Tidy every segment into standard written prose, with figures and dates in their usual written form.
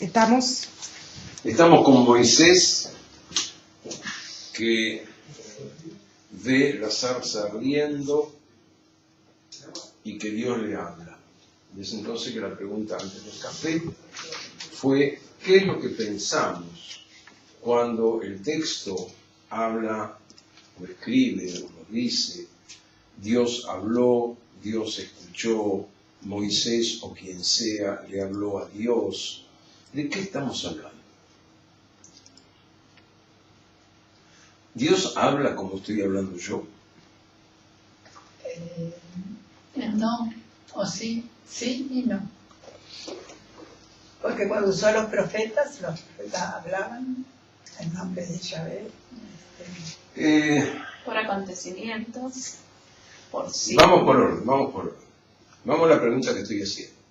Estamos con Moisés, que ve la zarza ardiendo y que Dios le habla. Y es entonces que la pregunta antes del café fue: ¿qué es lo que pensamos cuando el texto habla o escribe o nos dice Dios habló, Dios escuchó, Moisés o quien sea le habló a Dios? ¿De qué estamos hablando? ¿Dios habla como estoy hablando yo? No, o sí y no. Porque cuando usó a los profetas hablaban en nombre de Yahvé. Por acontecimientos, por sí. Vamos por orden. Vamos a la pregunta que estoy haciendo.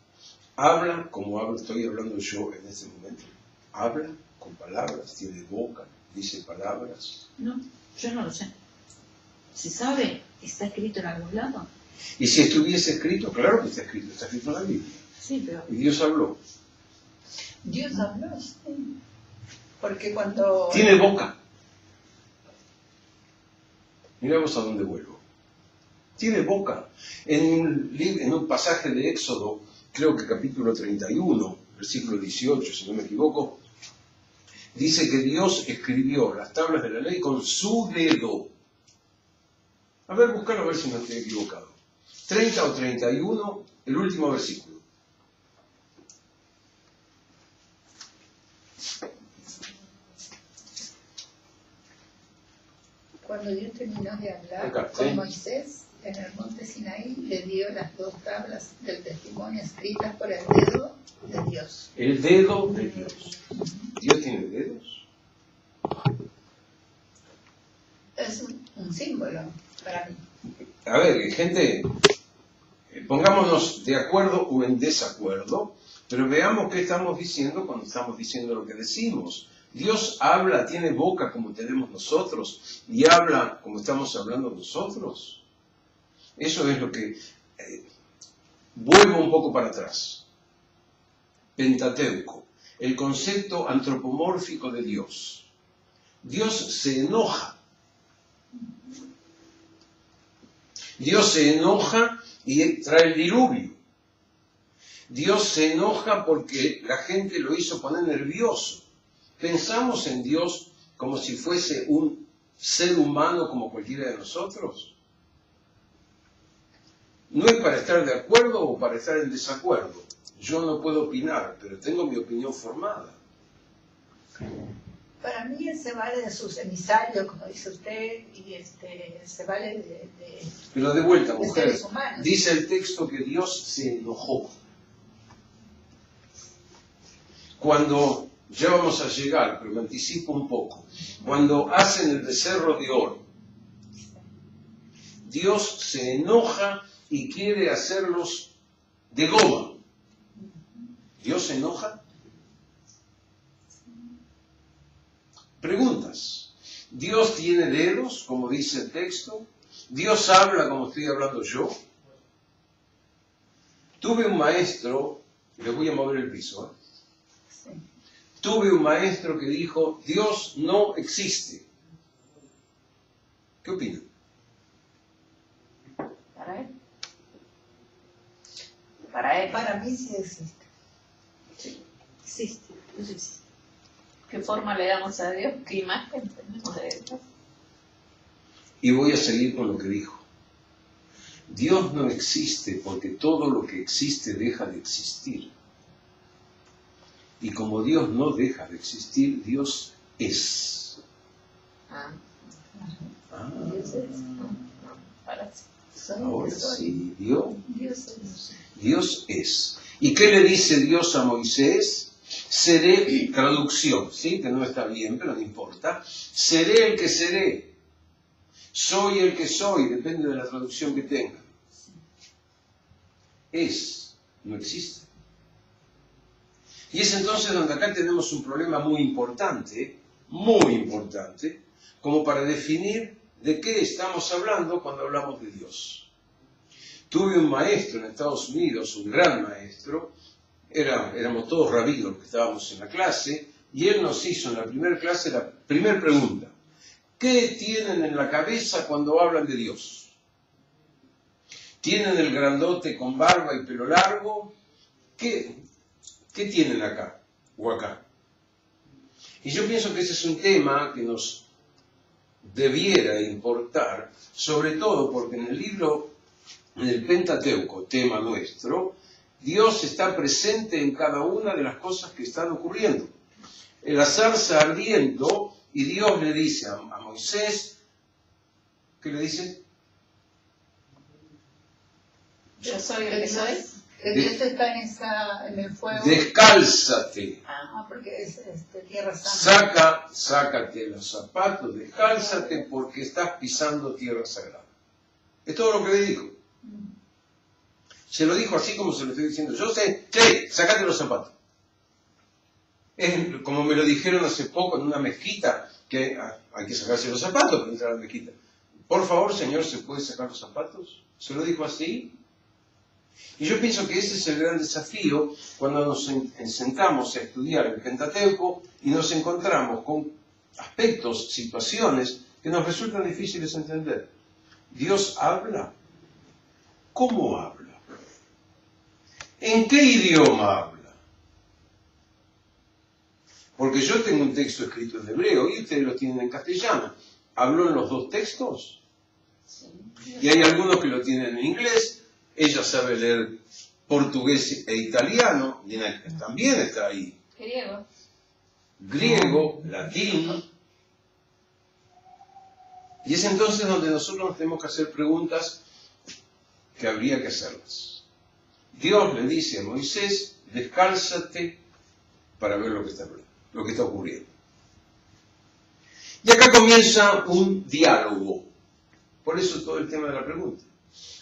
¿Habla como estoy hablando yo en este momento? ¿Habla con palabras? ¿Tiene boca? ¿Dice palabras? No, yo no lo sé. Si sabe, está escrito en algún lado. Y si estuviese escrito, claro que está escrito en la Biblia. Sí, pero... Y Dios habló. Dios habló, sí. Porque cuando... ¿Tiene boca? Miramos a dónde vuelvo. Tiene boca. En un pasaje de Éxodo, creo que capítulo 31, versículo 18, si no me equivoco, dice que Dios escribió las tablas de la ley con su dedo. A ver, búscalo a ver si no estoy equivocado. 30 o 31, el último versículo. Cuando Dios terminó de hablar Acá, con ¿sí? Moisés en el monte Sinaí, le dio las 2 tablas del testimonio escritas por el dedo de Dios. El dedo de Dios. ¿Dios tiene dedos? Es un símbolo para mí. A ver, gente, pongámonos de acuerdo o en desacuerdo, pero veamos qué estamos diciendo cuando estamos diciendo lo que decimos. Dios habla, tiene boca como tenemos nosotros, y habla como estamos hablando nosotros. Eso es lo que... vuelvo un poco para atrás. Pentateuco, el concepto antropomórfico de Dios. Dios se enoja. Dios se enoja y trae el diluvio. Dios se enoja porque la gente lo hizo poner nervioso. ¿Pensamos en Dios como si fuese un ser humano como cualquiera de nosotros? No es para estar de acuerdo o para estar en desacuerdo. Yo no puedo opinar, pero tengo mi opinión formada. Para mí él se vale de sus emisarios, como dice usted, y se vale de Pero de vuelta, mujer, seres humanos. dice el texto que Dios se enojó. Cuando, ya vamos a llegar, pero me anticipo un poco, cuando hacen el becerro de oro, Dios se enoja y quiere hacerlos de goma. ¿Dios se enoja? Preguntas. ¿Dios tiene dedos, como dice el texto? ¿Dios habla como estoy hablando yo? Tuve un maestro, le voy a mover el piso, Sí. Tuve un maestro que dijo, Dios no existe. ¿Qué opinan? ¿Para él? Para él. Para mí sí existe. Sí, existe. Dios existe. ¿Qué forma le damos a Dios? ¿Qué imagen tenemos de Dios? Y voy a seguir con lo que dijo. Dios no existe porque todo lo que existe deja de existir. Y como Dios no deja de existir, Dios es. Dios es. Para sí. Ahora Soy. sí, Dios es. Dios es. ¿Y qué le dice Dios a Moisés? Seré, traducción, ¿sí? Que no está bien, pero no importa. Seré el que seré. Soy el que soy, depende de la traducción que tenga. Es, no existe. Y es entonces donde acá tenemos un problema muy importante, como para definir de qué estamos hablando cuando hablamos de Dios. Tuve un maestro en Estados Unidos, un gran maestro, éramos todos rabinos que estábamos en la clase, y él nos hizo en la primera clase la primera pregunta. ¿Qué tienen en la cabeza cuando hablan de Dios? ¿Tienen el grandote con barba y pelo largo? ¿Qué tienen acá o acá? Y yo pienso que ese es un tema que nos debiera importar, sobre todo porque en el libro, en el Pentateuco, tema nuestro, Dios está presente en cada una de las cosas que están ocurriendo. La zarza ardiendo, y Dios le dice a Moisés, ¿qué le dice? Yo soy el que soy. Que Dios está en el fuego. Descálzate. Porque es tierra santa. Sácate los zapatos, descálzate porque estás pisando tierra sagrada. Es todo lo que le dijo. Se lo dijo así como se lo estoy diciendo. Yo sé, sácate los zapatos. Es como me lo dijeron hace poco en una mezquita, que hay que sacarse los zapatos para entrar a la mezquita. Por favor, señor, ¿se puede sacar los zapatos? Se lo dijo así. Y yo pienso que ese es el gran desafío cuando nos sentamos a estudiar el Pentateuco y nos encontramos con aspectos, situaciones que nos resultan difíciles de entender. ¿Dios habla? ¿Cómo habla? ¿En qué idioma habla? Porque yo tengo un texto escrito en hebreo y ustedes lo tienen en castellano. ¿Habló en los dos textos? Y hay algunos que lo tienen en inglés. Ella sabe leer portugués e italiano, y también está ahí. Griego, latín. Y es entonces donde nosotros nos tenemos que hacer preguntas que habría que hacerlas. Dios le dice a Moisés, descálzate para ver lo que está ocurriendo. Y acá comienza un diálogo. Por eso todo el tema de la pregunta.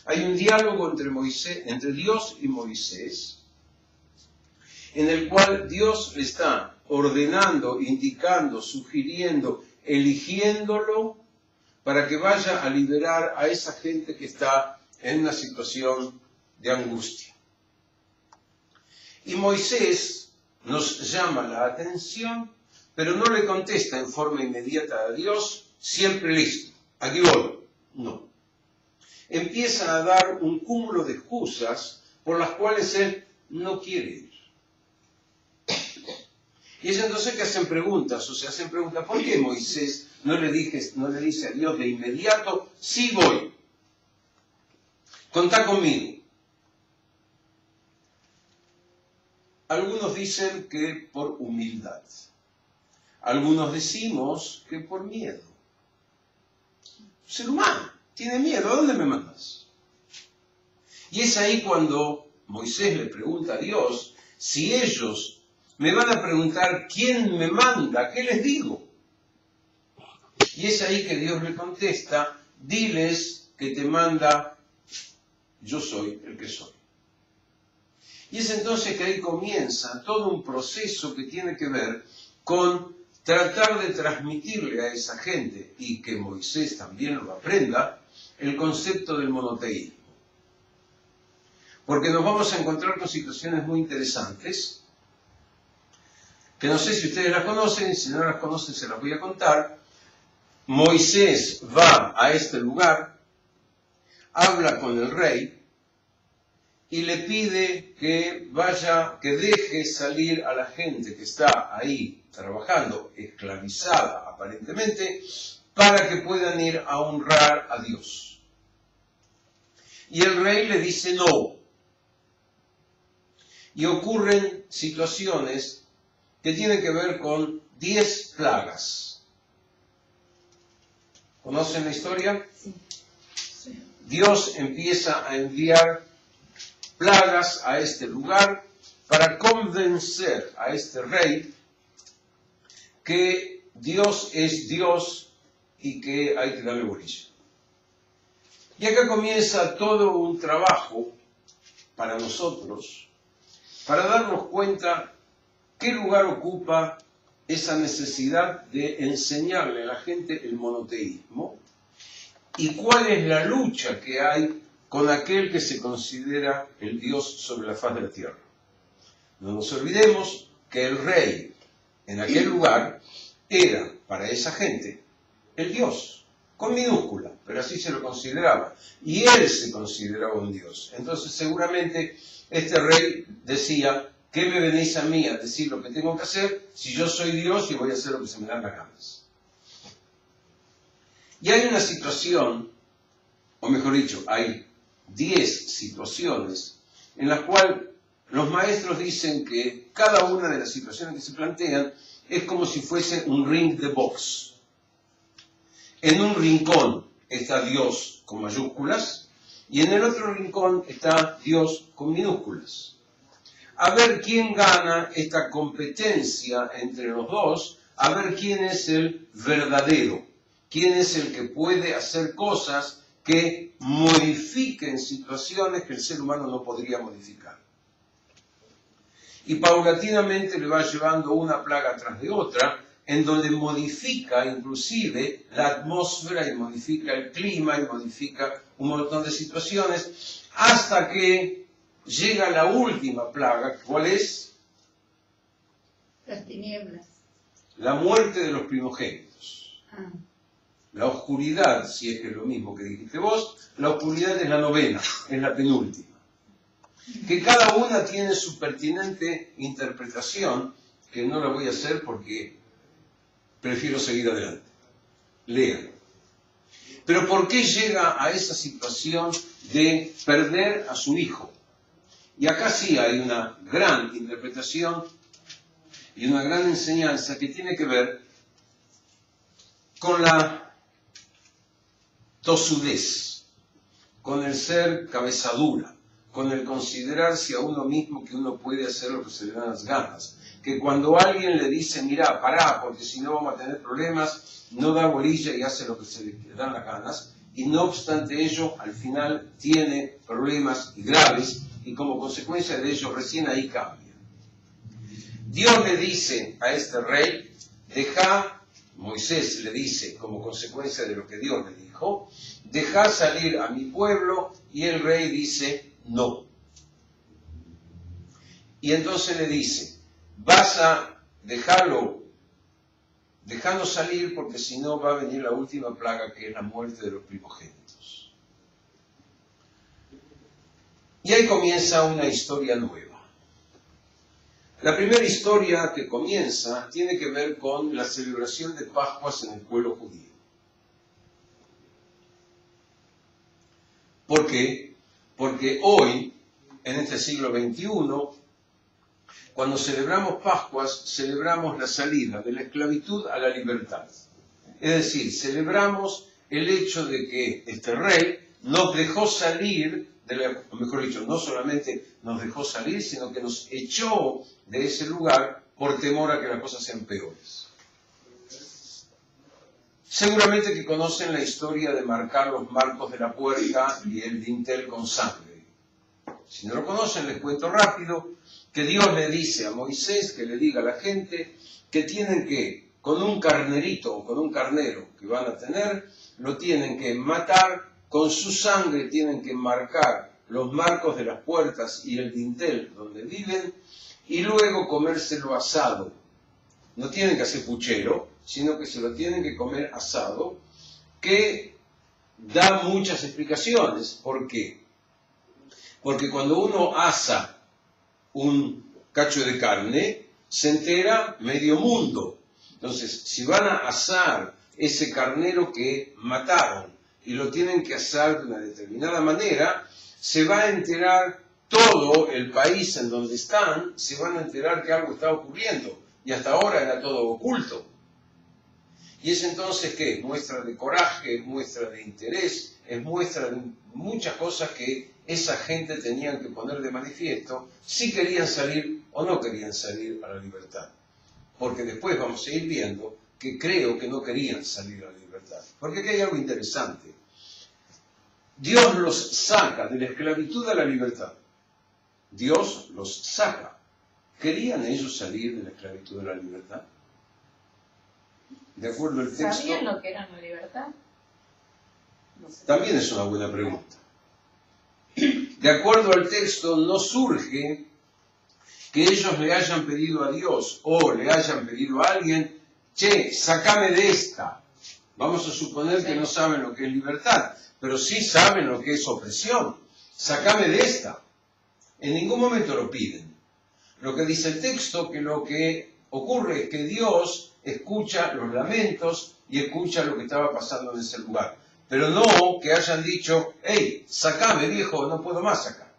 Hay un diálogo entre Dios y Moisés, en el cual Dios le está ordenando, indicando, sugiriendo, eligiéndolo para que vaya a liberar a esa gente que está en una situación de angustia. Y Moisés nos llama la atención, pero no le contesta en forma inmediata a Dios, siempre listo, aquí voy. No. Empieza a dar un cúmulo de excusas por las cuales él no quiere ir. Y es entonces que hacen preguntas, ¿por qué Moisés no le dice a Dios de inmediato, sí voy, contá conmigo? Algunos dicen que por humildad, algunos decimos que por miedo. Ser humano. Tiene miedo, ¿a dónde me mandas? Y es ahí cuando Moisés le pregunta a Dios, si ellos me van a preguntar quién me manda, ¿qué les digo? Y es ahí que Dios le contesta, diles que te manda, yo soy el que soy. Y es entonces que ahí comienza todo un proceso que tiene que ver con tratar de transmitirle a esa gente, y que Moisés también lo aprenda, el concepto del monoteísmo. Porque nos vamos a encontrar con situaciones muy interesantes, que no sé si ustedes las conocen, y si no las conocen se las voy a contar. Moisés va a este lugar, habla con el rey, y le pide que que deje salir a la gente que está ahí trabajando, esclavizada aparentemente, para que puedan ir a honrar a Dios. Y el rey le dice no. Y ocurren situaciones que tienen que ver con 10 plagas. ¿Conocen la historia? Sí. Dios empieza a enviar plagas a este lugar para convencer a este rey que Dios es Dios y que hay que darle bolilla. Y acá comienza todo un trabajo para nosotros, para darnos cuenta qué lugar ocupa esa necesidad de enseñarle a la gente el monoteísmo y cuál es la lucha que hay con aquel que se considera el Dios sobre la faz de la tierra. No nos olvidemos que el rey en aquel lugar era para esa gente el Dios, con minúscula, pero así se lo consideraba. Y él se consideraba un Dios. Entonces seguramente este rey decía, ¿qué me venís a mí a decir lo que tengo que hacer si yo soy Dios y voy a hacer lo que se me dan las ganas? Y hay una situación, o mejor dicho, hay 10 situaciones en las cuales los maestros dicen que cada una de las situaciones que se plantean es como si fuese un ring de box. En un rincón está Dios con mayúsculas y en el otro rincón está Dios con minúsculas. A ver quién gana esta competencia entre los dos, a ver quién es el verdadero, quién es el que puede hacer cosas que modifiquen situaciones que el ser humano no podría modificar. Y paulatinamente le va llevando una plaga tras de otra, en donde modifica inclusive la atmósfera y modifica el clima y modifica un montón de situaciones, hasta que llega la última plaga. ¿Cuál es? Las tinieblas. La muerte de los primogénitos. La oscuridad, si es que es lo mismo que dijiste vos, la oscuridad es la novena, es la penúltima. Que cada una tiene su pertinente interpretación, que no la voy a hacer porque prefiero seguir adelante. Lean. Pero ¿por qué llega a esa situación de perder a su hijo? Y acá sí hay una gran interpretación y una gran enseñanza que tiene que ver con la tosudez, con el ser cabeza dura, con el considerarse a uno mismo que uno puede hacer lo que se le dan las ganas. Que cuando alguien le dice, mirá, pará, porque si no vamos a tener problemas, no da bolilla y hace lo que se le dan las ganas, y no obstante ello, al final tiene problemas graves, y como consecuencia de ello, recién ahí cambia. Dios le dice a este rey, Moisés le dice, como consecuencia de lo que Dios le dijo, dejá salir a mi pueblo, y el rey dice, no. Y entonces le dice, vas a dejando salir porque si no va a venir la última plaga, que es la muerte de los primogénitos. Y ahí comienza una historia nueva. La primera historia que comienza tiene que ver con la celebración de Pascuas en el pueblo judío. ¿Por qué? Porque hoy, en este siglo XXI, cuando celebramos Pascuas, celebramos la salida de la esclavitud a la libertad. Es decir, celebramos el hecho de que este rey nos dejó salir, o mejor dicho, no solamente nos dejó salir, sino que nos echó de ese lugar por temor a que las cosas sean peores. Seguramente que conocen la historia de marcar los marcos de la puerta y el dintel con sangre. Si no lo conocen, les cuento rápido que Dios le dice a Moisés que le diga a la gente que tienen que, con un carnerito o con un carnero que van a tener, lo tienen que matar, con su sangre tienen que marcar los marcos de las puertas y el dintel donde viven, y luego comérselo asado. No tienen que hacer puchero, sino que se lo tienen que comer asado, que da muchas explicaciones. ¿Por qué? Porque cuando uno asa un cacho de carne, se entera medio mundo. Entonces, si van a asar ese carnero que mataron y lo tienen que asar de una determinada manera, se va a enterar todo el país en donde están, se van a enterar que algo está ocurriendo, y hasta ahora era todo oculto. Y es entonces que es muestra de coraje, es muestra de interés, es muestra de muchas cosas que esa gente tenían que poner de manifiesto si querían salir o no querían salir a la libertad. Porque después vamos a ir viendo que creo que no querían salir a la libertad. Porque aquí hay algo interesante. Dios los saca de la esclavitud a la libertad. Dios los saca. ¿Querían ellos salir de la esclavitud a la libertad? De acuerdo al texto. ¿Sabían lo que era la libertad? No sé. También es una buena pregunta. De acuerdo al texto, no surge que ellos le hayan pedido a Dios o le hayan pedido a alguien, che, sacame de esta. Vamos a suponer que no saben lo que es libertad, pero sí saben lo que es opresión. Sacame de esta. En ningún momento lo piden. Lo que dice el texto, que lo que ocurre es que Dios escucha los lamentos y escucha lo que estaba pasando en ese lugar. Pero no que hayan dicho, hey, sacame viejo, no puedo más acá.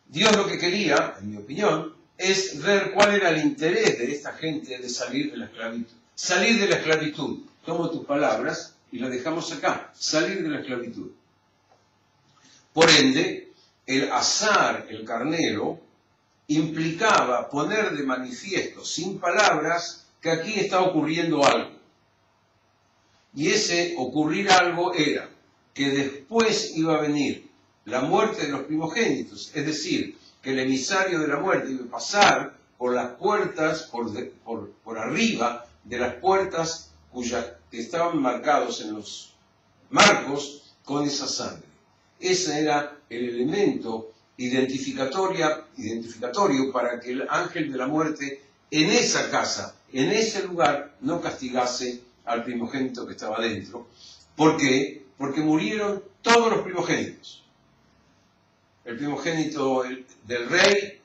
Dios lo que quería, en mi opinión, es ver cuál era el interés de esta gente de salir de la esclavitud. Salir de la esclavitud. Tomo tus palabras y las dejamos acá. Salir de la esclavitud. Por ende, el asar el carnero implicaba poner de manifiesto, sin palabras, que aquí está ocurriendo algo. Y ese ocurrir algo era que después iba a venir la muerte de los primogénitos, es decir, que el emisario de la muerte iba a pasar por las puertas, por arriba de las puertas que estaban marcados en los marcos con esa sangre. Ese era el elemento identificatorio para que el ángel de la muerte en esa casa, en ese lugar, no castigase al primogénito que estaba dentro. ¿Por qué? Porque murieron todos los primogénitos. El primogénito del rey,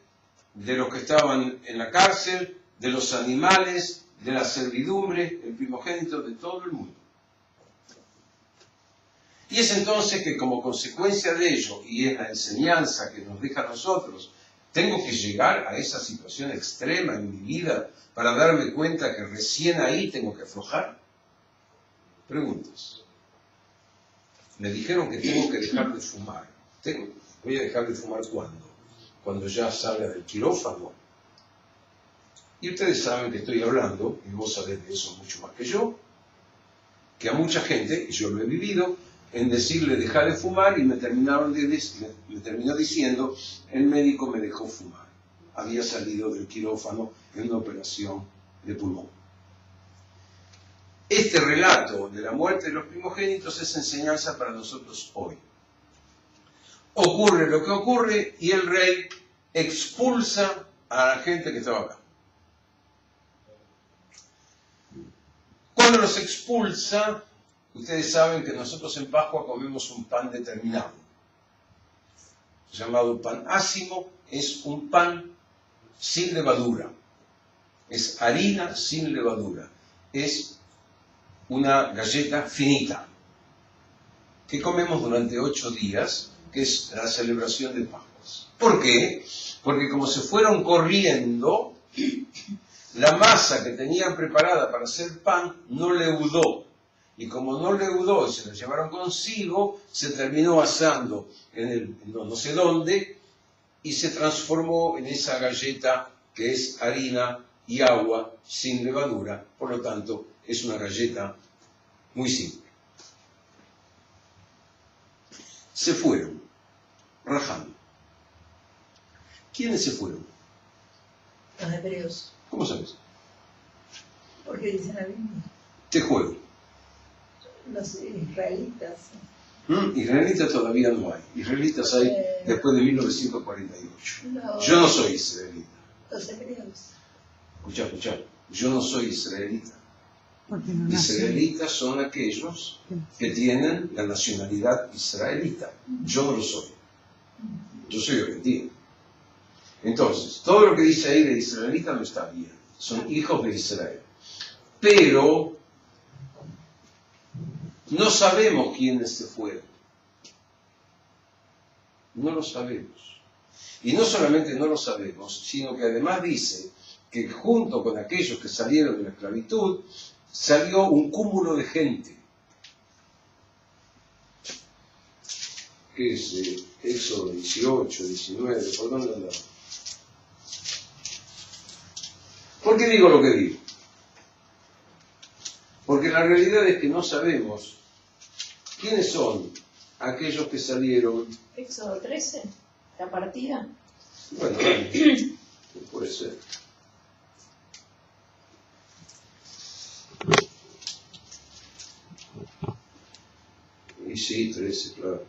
de los que estaban en la cárcel, de los animales, de la servidumbre, el primogénito de todo el mundo. Y es entonces que como consecuencia de ello, y es la enseñanza que nos deja a nosotros, tengo que llegar a esa situación extrema en mi vida para darme cuenta que recién ahí tengo que aflojar. Preguntas. Me dijeron que tengo que dejar de fumar. ¿Voy a dejar de fumar cuándo? Cuando ya salga del quirófano. Y ustedes saben que estoy hablando, y vos sabés de eso mucho más que yo, que a mucha gente, y yo lo he vivido, en decirle deja de fumar y me terminó diciendo el médico me dejó fumar. Había salido del quirófano en una operación de pulmón. Este relato de la muerte de los primogénitos es enseñanza para nosotros hoy. Ocurre lo que ocurre y el rey expulsa a la gente que estaba acá. Cuando los expulsa, ustedes saben que nosotros en Pascua comemos un pan determinado, llamado pan ácimo. Es un pan sin levadura, es harina sin levadura, es una galleta finita, que comemos durante 8 días, que es la celebración de Pascuas. ¿Por qué? Porque como se fueron corriendo, la masa que tenían preparada para hacer pan no leudó. Y como no leudó y se la llevaron consigo, se terminó asando en no sé dónde y se transformó en esa galleta que es harina y agua sin levadura. Por lo tanto, es una galleta muy simple. Se fueron, rajando. ¿Quiénes se fueron? Los hebreos. ¿Cómo sabes? Porque dice la Biblia. Te juego. Los israelitas. Israelitas todavía no hay. Israelitas hay después de 1948. Yo no soy israelita. Los hebreos. Escucha. Yo no soy israelita. Israelitas son aquellos que tienen la nacionalidad israelita. Yo no lo soy. Yo soy argentino. Entonces, todo lo que dice ahí de israelita no está bien. Son hijos de Israel. Pero no sabemos quiénes se fueron. No lo sabemos. Y no solamente no lo sabemos, sino que además dice que junto con aquellos que salieron de la esclavitud, salió un cúmulo de gente. ¿Qué es? Éxodo 18, 19, ¿por dónde andaba? ¿Por qué digo lo que digo? Porque la realidad es que no sabemos quiénes son aquellos que salieron. Éxodo 13, la partida. Bueno, puede ser. Y sí, 13, claro.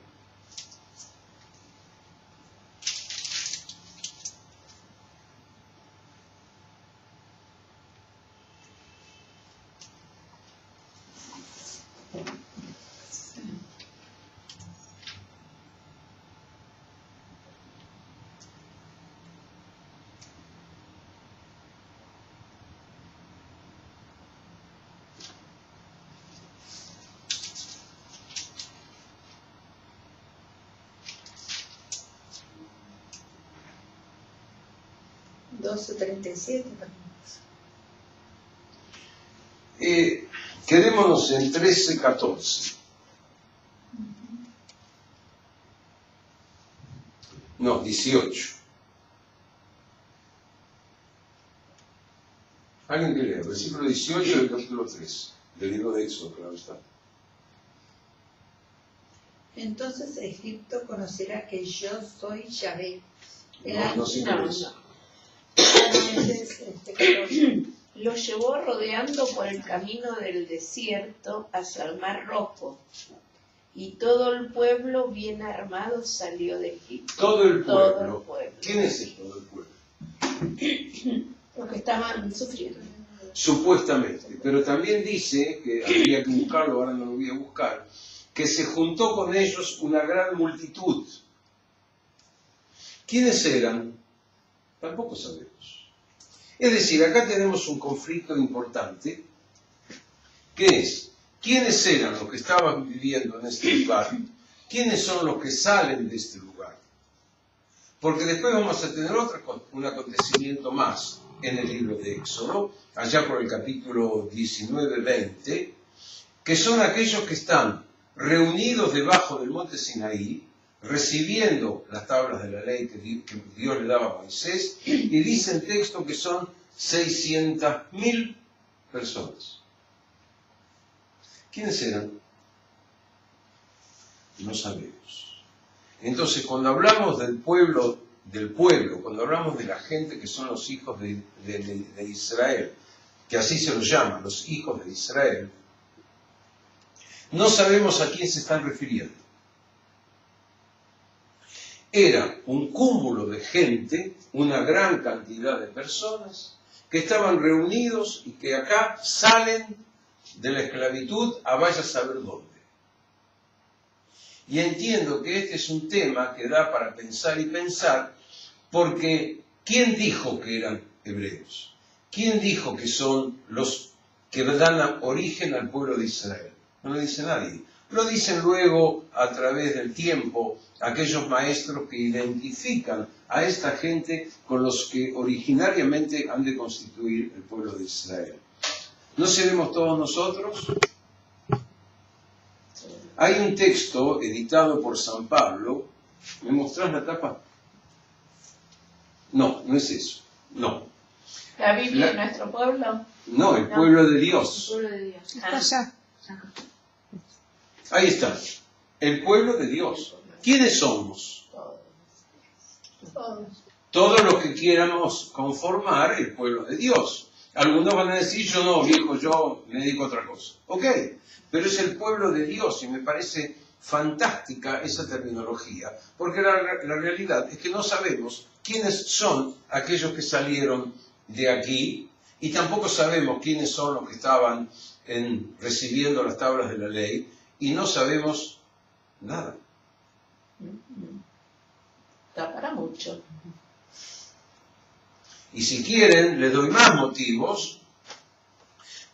12:37. Quedémonos en 13:14. No, 18. Alguien que lea, versículo 18 del capítulo 3, del libro de Éxodo, claro está. Entonces Egipto conocerá que yo soy Yahvé. No interesa. Lo llevó rodeando por el camino del desierto hacia el Mar Rojo. Y todo el pueblo bien armado salió de Egipto. Todo el pueblo. Todo el pueblo. ¿Quién es el todo el pueblo? Los que estaban sufriendo. Supuestamente. Pero también dice, que habría que buscarlo, ahora no lo voy a buscar, que se juntó con ellos una gran multitud. ¿Quiénes eran? Tampoco sabemos. Es decir, acá tenemos un conflicto importante, que es, ¿quiénes eran los que estaban viviendo en este lugar? ¿Quiénes son los que salen de este lugar? Porque después vamos a tener un acontecimiento más en el libro de Éxodo, allá por el capítulo 19-20, que son aquellos que están reunidos debajo del monte Sinaí, recibiendo las tablas de la ley que Dios le daba a Moisés, y dice el texto que son 600.000 personas. ¿Quiénes eran? No sabemos. Entonces, cuando hablamos del pueblo, cuando hablamos de la gente que son los hijos de Israel, que así se los llaman, los hijos de Israel, no sabemos a quién se están refiriendo. Era un cúmulo de gente, una gran cantidad de personas, que estaban reunidos y que acá salen de la esclavitud a vaya a saber dónde. Y entiendo que este es un tema que da para pensar y pensar, porque ¿quién dijo que eran hebreos? ¿Quién dijo que son los que dan origen al pueblo de Israel? No lo dice nadie. Lo dicen luego, a través del tiempo, aquellos maestros que identifican a esta gente con los que originariamente han de constituir el pueblo de Israel. ¿No seremos todos nosotros? Hay un texto editado por San Pablo. ¿Me mostrás la tapa? No, no es eso. No. ¿La Biblia de nuestro pueblo? No, el pueblo de Dios. El pueblo de Dios. Está allá. Ahí está. El pueblo de Dios. ¿Quiénes somos? Todos los que quieramos conformar el pueblo de Dios. Algunos van a decir, yo no, viejo, yo me dedico a otra cosa. Ok, pero es el pueblo de Dios y me parece fantástica esa terminología, porque la realidad es que no sabemos quiénes son aquellos que salieron de aquí y tampoco sabemos quiénes son los que estaban recibiendo las tablas de la ley y no sabemos nada. Da para mucho. Y si quieren, les doy más motivos,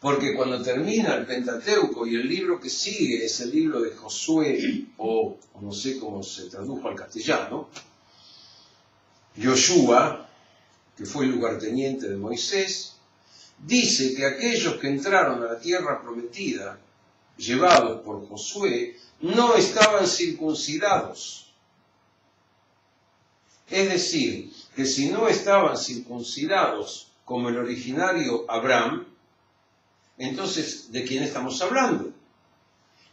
porque cuando termina el Pentateuco y el libro que sigue es el libro de Josué, o no sé cómo se tradujo al castellano, Yoshua, que fue el lugarteniente de Moisés, dice que aquellos que entraron a la tierra prometida, llevados por Josué, no estaban circuncidados. Es decir, que si no estaban circuncidados como el originario Abraham, entonces, ¿de quién estamos hablando?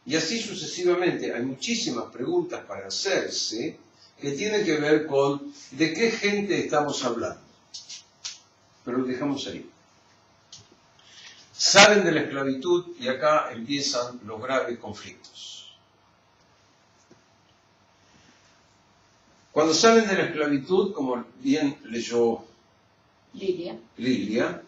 Y así sucesivamente. Hay muchísimas preguntas para hacerse que tienen que ver con de qué gente estamos hablando. Pero lo dejamos ahí. Salen de la esclavitud y acá empiezan los graves conflictos. Cuando salen de la esclavitud, como bien leyó Lilia,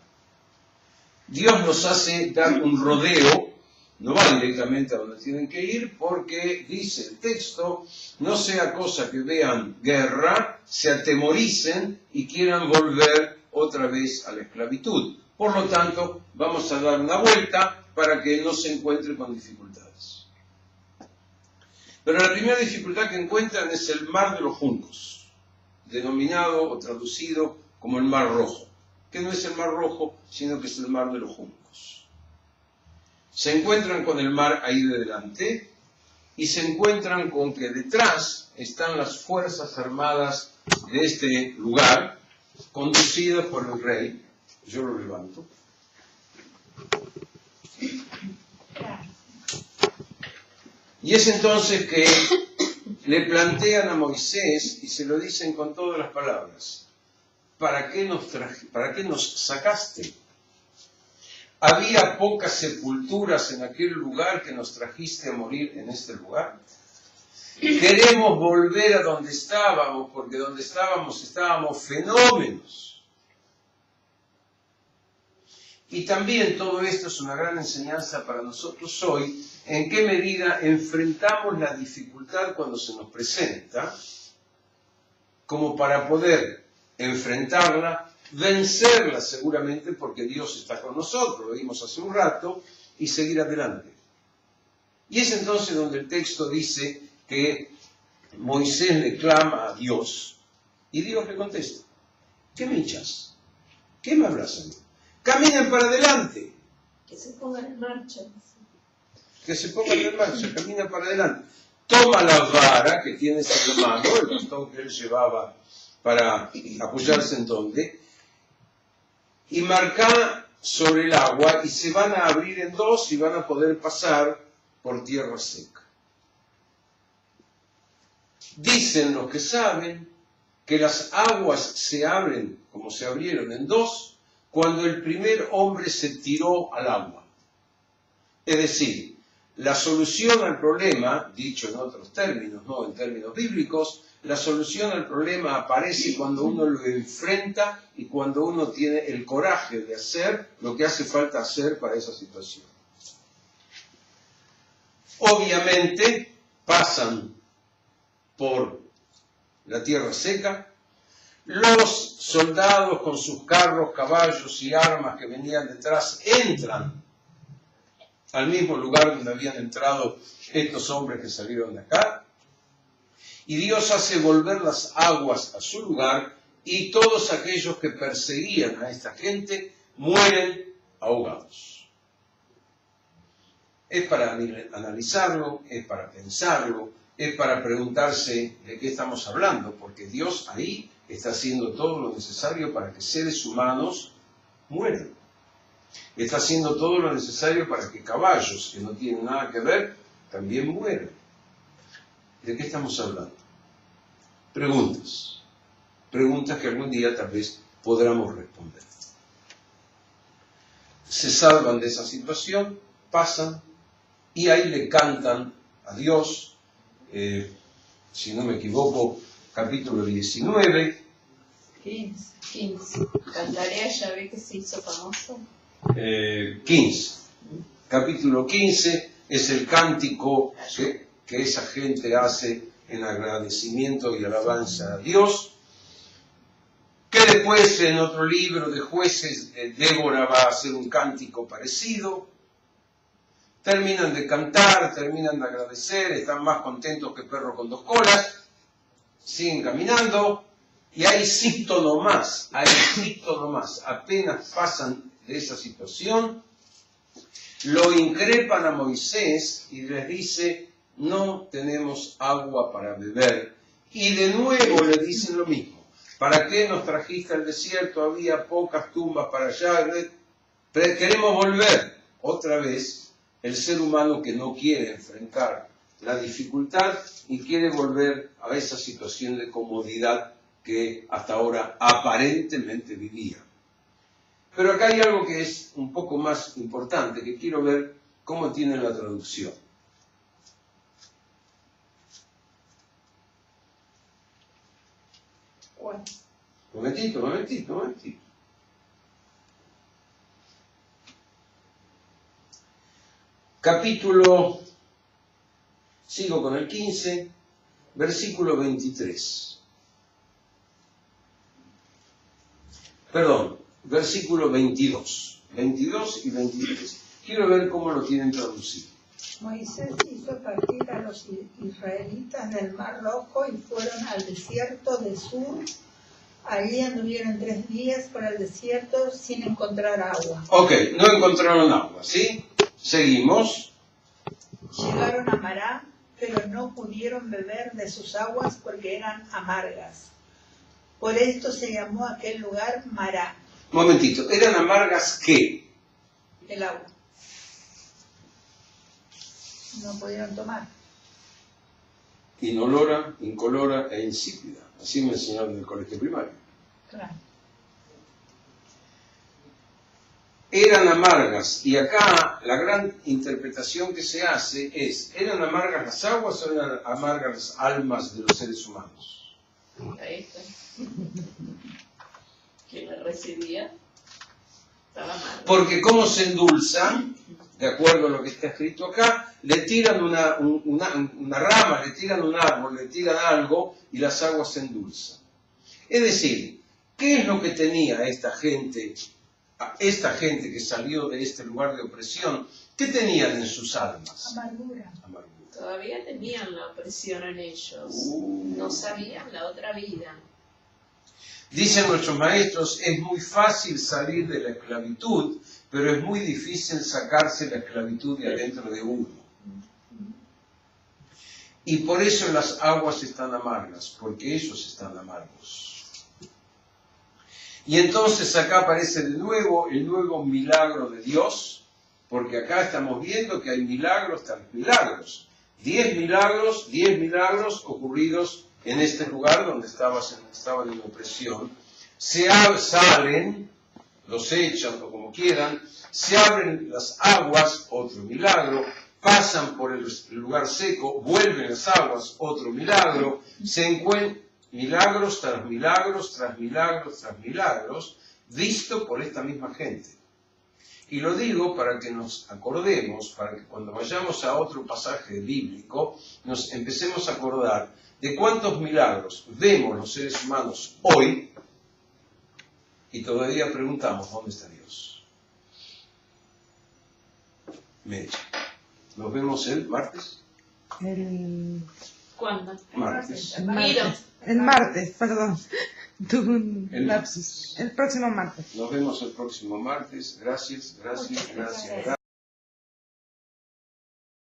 Dios los hace dar un rodeo, no van directamente a donde tienen que ir, porque dice el texto, no sea cosa que vean guerra, se atemoricen y quieran volver otra vez a la esclavitud. Por lo tanto, vamos a dar una vuelta para que no se encuentren con dificultades. Pero la primera dificultad que encuentran es el mar de los juncos, denominado o traducido como el Mar Rojo, que no es el Mar Rojo, sino que es el Mar de los Juncos. Se encuentran con el mar ahí de delante y se encuentran con que detrás están las fuerzas armadas de este lugar, conducidas por el rey. Yo lo levanto. Y es entonces que le plantean a Moisés y se lo dicen con todas las palabras: ¿para qué nos sacaste? ¿Había pocas sepulturas en aquel lugar que nos trajiste a morir en este lugar? Queremos volver a donde estábamos, porque donde estábamos fenómenos. Y también todo esto es una gran enseñanza para nosotros hoy, en qué medida enfrentamos la dificultad cuando se nos presenta, como para poder enfrentarla, vencerla seguramente, porque Dios está con nosotros, lo vimos hace un rato, y seguir adelante. Y es entonces donde el texto dice que Moisés le clama a Dios, y Dios le contesta: ¿qué me echas? ¿Qué me hablas a mí? Caminen para adelante. Que se pongan en marcha. Que se pongan en marcha, camina para adelante. Toma la vara que tienes en la mano, el bastón que él llevaba para apoyarse en donde, y marca sobre el agua, y se van a abrir en dos y van a poder pasar por tierra seca. Dicen los que saben que las aguas se abren como se abrieron en dos cuando el primer hombre se tiró al agua. Es decir, la solución al problema, dicho en otros términos, no en términos bíblicos, la solución al problema aparece cuando uno lo enfrenta y cuando uno tiene el coraje de hacer lo que hace falta hacer para esa situación. Obviamente pasan por la tierra seca. Los soldados con sus carros, caballos y armas que venían detrás entran al mismo lugar donde habían entrado estos hombres que salieron de acá. Y Dios hace volver las aguas a su lugar y todos aquellos que perseguían a esta gente mueren ahogados. Es para analizarlo, es para pensarlo, es para preguntarse de qué estamos hablando, porque Dios ahí está haciendo todo lo necesario para que seres humanos mueran. Está haciendo todo lo necesario para que caballos que no tienen nada que ver también mueran. ¿De qué estamos hablando? Preguntas. Preguntas que algún día tal vez podamos responder. Se salvan de esa situación, pasan, y ahí le cantan a Dios, si no me equivoco, capítulo 19. 15. Cantaré a Yahvé que se hizo famoso. 15. Capítulo 15 es el cántico que esa gente hace en agradecimiento y alabanza a Dios, que después en otro libro de Jueces, Débora va a hacer un cántico parecido. Terminan de cantar, terminan de agradecer, están más contentos que perro con dos colas, siguen caminando, y hay cito nomás, apenas pasan de esa situación, lo increpan a Moisés y les dice: no tenemos agua para beber. Y de nuevo le dicen lo mismo: ¿para qué nos trajiste al desierto? Había pocas tumbas para allá, queremos volver. Otra vez, el ser humano que no quiere enfrentar la dificultad y quiere volver a esa situación de comodidad que hasta ahora aparentemente vivía. Pero acá hay algo que es un poco más importante, que quiero ver cómo tiene la traducción. Momentito. Sigo con el 15, versículo 23. Perdón, versículo 22. 22 y 23. Quiero ver cómo lo tienen traducido. Moisés hizo partir a los israelitas del Mar Rojo y fueron al desierto de Sur Allí anduvieron 3 días por el desierto sin encontrar agua. Ok, no encontraron agua, ¿sí? Seguimos. Llegaron a Mará, pero no pudieron beber de sus aguas porque eran amargas. Por esto se llamó aquel lugar Mará, Un momentito, ¿eran amargas qué? el agua. No pudieron tomar. Inolora, incolora e insípida. Así me enseñaron en el colegio primario. Claro. Eran amargas, y acá la gran interpretación que se hace es, ¿eran amargas las aguas o eran amargas las almas de los seres humanos? Ahí está. ¿Quién la recibía? Estaba mal. Porque ¿cómo se endulzan? De acuerdo a lo que está escrito acá, le tiran una rama, le tiran un árbol, le tiran algo y las aguas se endulzan. Es decir, ¿qué es lo que tenía esta gente que salió de este lugar de opresión? ¿Qué tenían en sus almas? Amargura. Amargura. Todavía tenían la opresión en ellos. No sabían la otra vida. Dicen nuestros maestros, es muy fácil salir de la esclavitud, pero es muy difícil sacarse la esclavitud de adentro de uno. Y por eso las aguas están amargas, porque ellos están amargos. Y entonces acá aparece de nuevo el nuevo milagro de Dios, porque acá estamos viendo que hay milagros tras milagros. 10 milagros ocurridos en este lugar donde estaban en opresión. Salen, los echan o como quieran, se abren las aguas, otro milagro, pasan por el lugar seco, vuelven las aguas, otro milagro, se encuentran milagros tras milagros, tras milagros, tras milagros, visto por esta misma gente. Y lo digo para que nos acordemos, para que cuando vayamos a otro pasaje bíblico, nos empecemos a acordar de cuántos milagros vemos los seres humanos hoy y todavía preguntamos, ¿dónde está Dios? Mecha. ¿Nos vemos el martes? ¿Cuándo? Martes. El martes, perdón. Tuve un El lapsus. El próximo martes. Nos vemos el próximo martes. Gracias.